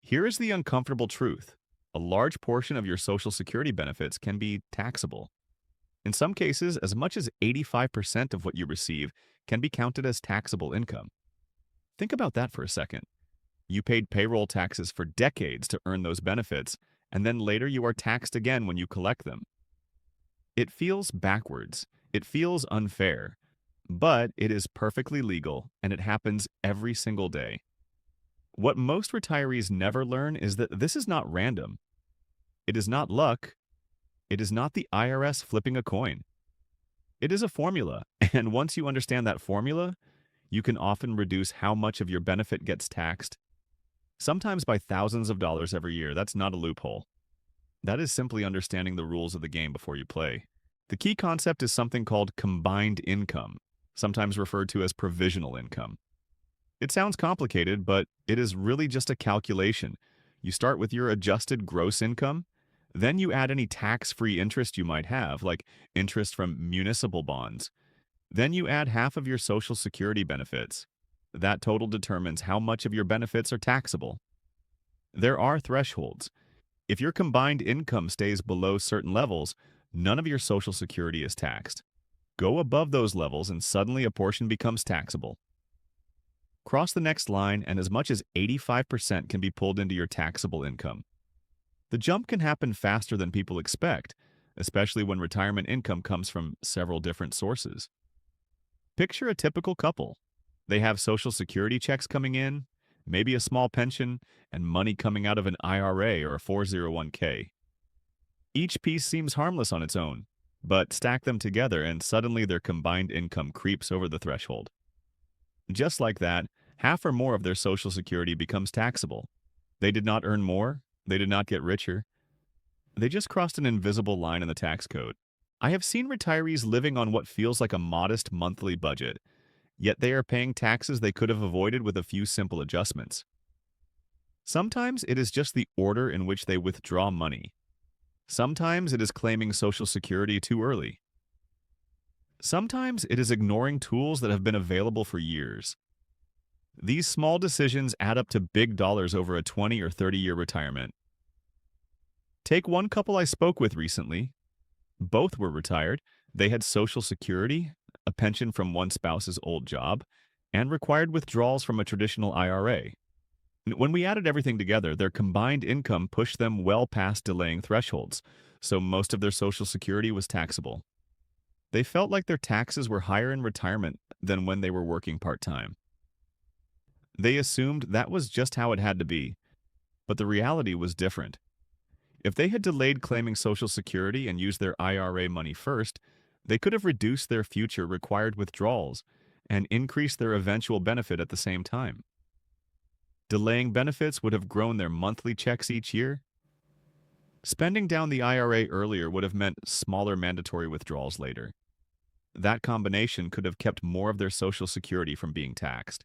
Here is the uncomfortable truth. A large portion of your Social Security benefits can be taxable. In some cases, as much as 85% of what you receive can be counted as taxable income. Think about that for a second. You paid payroll taxes for decades to earn those benefits, and then later you are taxed again when you collect them. It feels backwards. It feels unfair. But it is perfectly legal, and it happens every single day. What most retirees never learn is that this is not random. It is not luck. It is not the IRS flipping a coin. It is a formula, and once you understand that formula, you can often reduce how much of your benefit gets taxed, sometimes by thousands of dollars every year. That's not a loophole. That is simply understanding the rules of the game before you play. The key concept is something called combined income, sometimes referred to as provisional income. It sounds complicated, but it is really just a calculation. You start with your adjusted gross income, then you add any tax-free interest you might have, like interest from municipal bonds. Then you add half of your Social Security benefits. That total determines how much of your benefits are taxable. There are thresholds. If your combined income stays below certain levels, none of your Social Security is taxed. Go above those levels and suddenly a portion becomes taxable. Cross the next line and as much as 85% can be pulled into your taxable income. The jump can happen faster than people expect, especially when retirement income comes from several different sources. Picture a typical couple. They have Social Security checks coming in, maybe a small pension, and money coming out of an IRA or a 401k. Each piece seems harmless on its own, but stack them together and suddenly their combined income creeps over the threshold. Just like that, half or more of their Social Security becomes taxable. They did not earn more, they did not get richer. They just crossed an invisible line in the tax code. I have seen retirees living on what feels like a modest monthly budget, yet they are paying taxes they could have avoided with a few simple adjustments. Sometimes it is just the order in which they withdraw money. Sometimes it is claiming Social Security too early. Sometimes it is ignoring tools that have been available for years. These small decisions add up to big dollars over a 20 or 30-year retirement. Take one couple I spoke with recently. Both were retired. They had Social Security, a pension from one spouse's old job, and required withdrawals from a traditional IRA. When we added everything together, their combined income pushed them well past delaying thresholds, so most of their Social Security was taxable. They felt like their taxes were higher in retirement than when they were working part-time. They assumed that was just how it had to be, but the reality was different. If they had delayed claiming Social Security and used their IRA money first, they could have reduced their future required withdrawals and increased their eventual benefit at the same time. Delaying benefits would have grown their monthly checks each year. Spending down the IRA earlier would have meant smaller mandatory withdrawals later. That combination could have kept more of their Social Security from being taxed.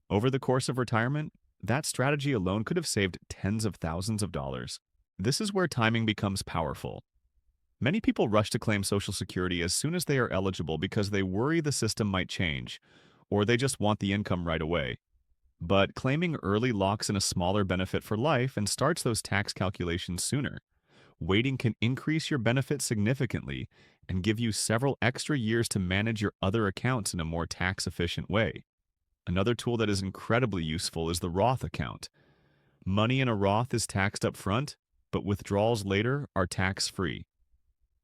Over the course of retirement, that strategy alone could have saved tens of thousands of dollars. This is where timing becomes powerful. Many people rush to claim Social Security as soon as they are eligible because they worry the system might change, or they just want the income right away. But claiming early locks in a smaller benefit for life and starts those tax calculations sooner. Waiting can increase your benefit significantly and give you several extra years to manage your other accounts in a more tax-efficient way. Another tool that is incredibly useful is the Roth account. Money in a Roth is taxed up front, but withdrawals later are tax-free.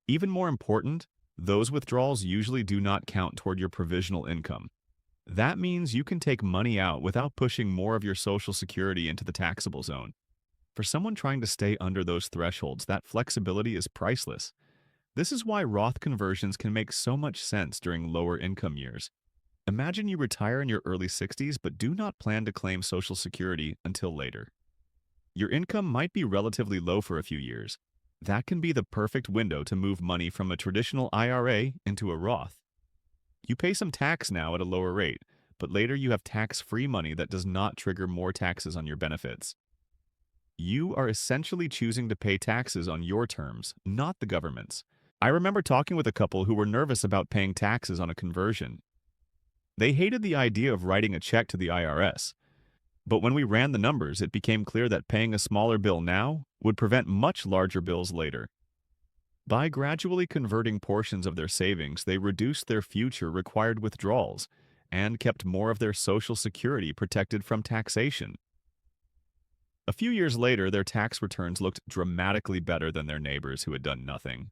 Even more important, those withdrawals usually do not count toward your provisional income. That means you can take money out without pushing more of your Social Security into the taxable zone. For someone trying to stay under those thresholds, that flexibility is priceless. This is why Roth conversions can make so much sense during lower income years. Imagine you retire in your early 60s but do not plan to claim Social Security until later. Your income might be relatively low for a few years. That can be the perfect window to move money from a traditional IRA into a Roth. You pay some tax now at a lower rate, but later you have tax-free money that does not trigger more taxes on your benefits. You are essentially choosing to pay taxes on your terms, not the government's. I remember talking with a couple who were nervous about paying taxes on a conversion. They hated the idea of writing a check to the IRS. But when we ran the numbers, it became clear that paying a smaller bill now would prevent much larger bills later. By gradually converting portions of their savings, they reduced their future required withdrawals and kept more of their Social Security protected from taxation. A few years later, their tax returns looked dramatically better than their neighbors who had done nothing.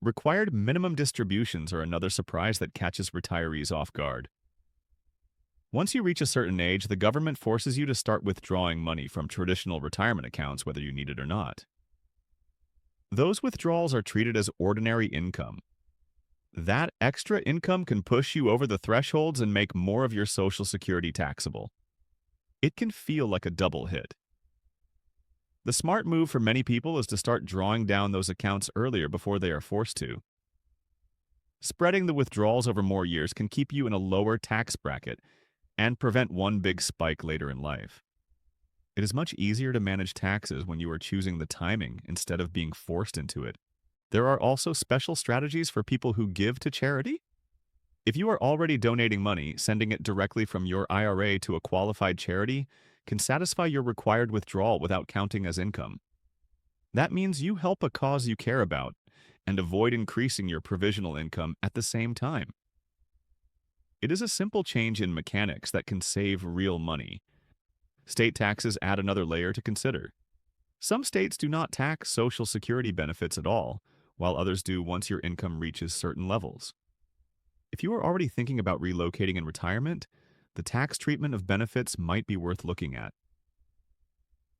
Required minimum distributions are another surprise that catches retirees off guard. Once you reach a certain age, the government forces you to start withdrawing money from traditional retirement accounts whether you need it or not. Those withdrawals are treated as ordinary income. That extra income can push you over the thresholds and make more of your Social Security taxable. It can feel like a double hit. The smart move for many people is to start drawing down those accounts earlier before they are forced to. Spreading the withdrawals over more years can keep you in a lower tax bracket and prevent one big spike later in life. It is much easier to manage taxes when you are choosing the timing instead of being forced into it. There are also special strategies for people who give to charity. If you are already donating money, sending it directly from your IRA to a qualified charity can satisfy your required withdrawal without counting as income. That means you help a cause you care about and avoid increasing your provisional income at the same time. It is a simple change in mechanics that can save real money. State taxes add another layer to consider. Some states do not tax Social Security benefits at all, while others do once your income reaches certain levels. If you are already thinking about relocating in retirement, the tax treatment of benefits might be worth looking at.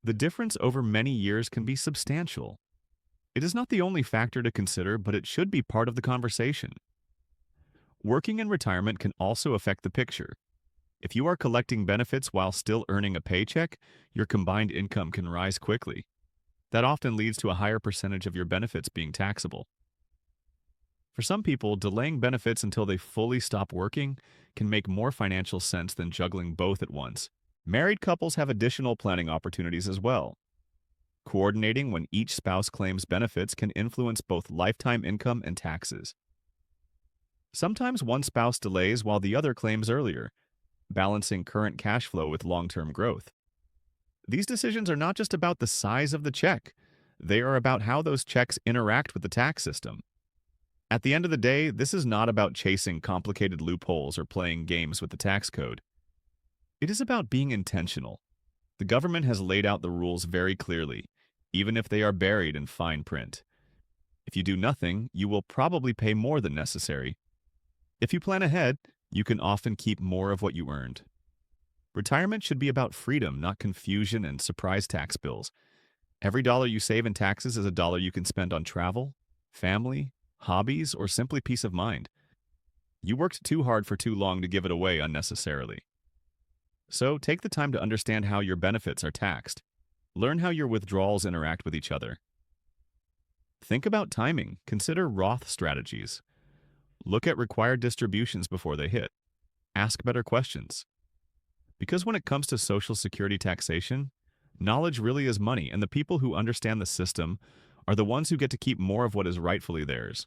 The difference over many years can be substantial. It is not the only factor to consider, but it should be part of the conversation. Working in retirement can also affect the picture. If you are collecting benefits while still earning a paycheck, your combined income can rise quickly. That often leads to a higher percentage of your benefits being taxable. For some people, delaying benefits until they fully stop working can make more financial sense than juggling both at once. Married couples have additional planning opportunities as well. Coordinating when each spouse claims benefits can influence both lifetime income and taxes. Sometimes one spouse delays while the other claims earlier, balancing current cash flow with long-term growth. These decisions are not just about the size of the check. They are about how those checks interact with the tax system. At the end of the day, this is not about chasing complicated loopholes or playing games with the tax code. It is about being intentional. The government has laid out the rules very clearly, even if they are buried in fine print. If you do nothing, you will probably pay more than necessary. If you plan ahead, you can often keep more of what you earned. Retirement should be about freedom, not confusion and surprise tax bills. Every dollar you save in taxes is a dollar you can spend on travel, family, hobbies, or simply peace of mind. You worked too hard for too long to give it away unnecessarily. So take the time to understand how your benefits are taxed. Learn how your withdrawals interact with each other. Think about timing. Consider Roth strategies. Look at required distributions before they hit. Ask better questions. Because when it comes to Social Security taxation, knowledge really is money, and the people who understand the system are the ones who get to keep more of what is rightfully theirs.